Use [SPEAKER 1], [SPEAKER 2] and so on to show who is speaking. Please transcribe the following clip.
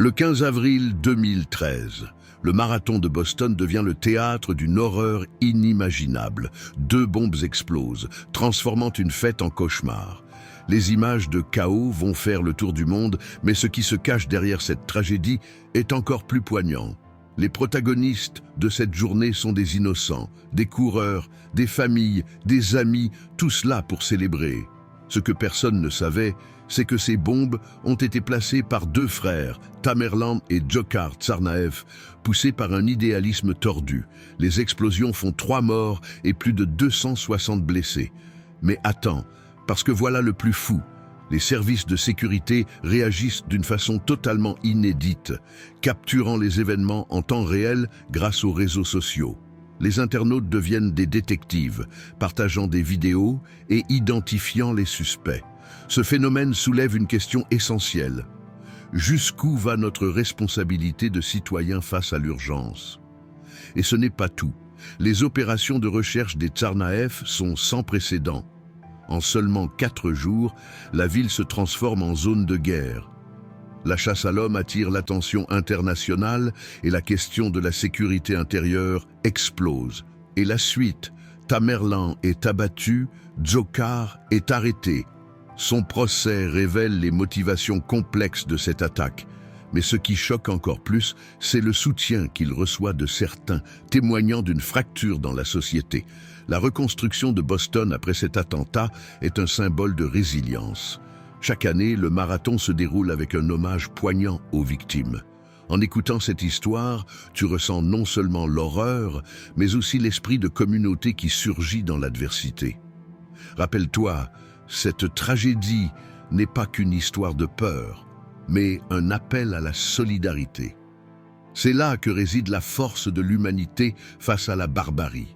[SPEAKER 1] Le 15 avril 2013, le marathon de Boston devient le théâtre d'une horreur inimaginable. 2 bombes explosent, transformant une fête en cauchemar. Les images de chaos vont faire le tour du monde, mais ce qui se cache derrière cette tragédie est encore plus poignant. Les protagonistes de cette journée sont des innocents, des coureurs, des familles, des amis, tous là pour célébrer. Ce que personne ne savait, c'est que ces bombes ont été placées par 2 frères, Tamerlan et Dzhokhar Tsarnaev, poussés par un idéalisme tordu. Les explosions font 3 morts et plus de 260 blessés. Mais attends, parce que voilà le plus fou. Les services de sécurité réagissent d'une façon totalement inédite, capturant les événements en temps réel grâce aux réseaux sociaux. Les internautes deviennent des détectives, partageant des vidéos et identifiant les suspects. Ce phénomène soulève une question essentielle. Jusqu'où va notre responsabilité de citoyen face à l'urgence? Et ce n'est pas tout. Les opérations de recherche des Tsarnaev sont sans précédent. En seulement 4 jours, la ville se transforme en zone de guerre. La chasse à l'homme attire l'attention internationale et la question de la sécurité intérieure explose. Et la suite, Tamerlan est abattu, Dzhokhar est arrêté. Son procès révèle les motivations complexes de cette attaque. Mais ce qui choque encore plus, c'est le soutien qu'il reçoit de certains, témoignant d'une fracture dans la société. La reconstruction de Boston après cet attentat est un symbole de résilience. Chaque année, le marathon se déroule avec un hommage poignant aux victimes. En écoutant cette histoire, tu ressens non seulement l'horreur, mais aussi l'esprit de communauté qui surgit dans l'adversité. Rappelle-toi, cette tragédie n'est pas qu'une histoire de peur, mais un appel à la solidarité. C'est là que réside la force de l'humanité face à la barbarie.